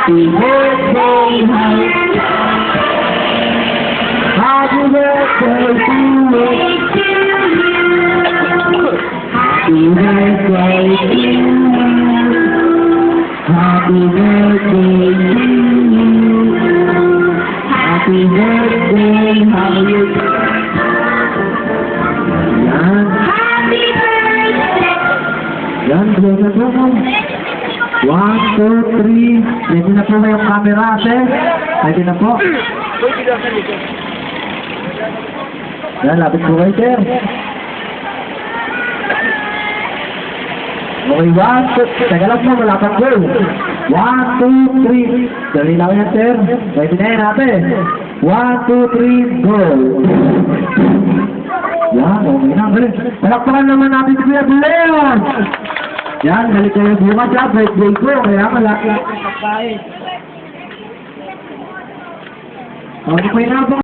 Happy birthday, happy birthday to you. Happy birthday to you. Happy birthday to you. Happy birthday, happy yan. Happy birthday! Yan, blow na po mo. 1, 2, 3. Ready na po ba yung camera, sir? Ready na po. Yan, lapit po kayo, sir. Okay, 1, 2, teka lang po, wala pang go. 1, 2, 3. Dali lang yan, sir. Ready na yan natin. 1, 2, 3, go. Yan, okay na. Palakpakan naman natin si Kuya Leon. Yan, balik kayo bukas ha. Birthday ko, kaya malaki. Okay, po yun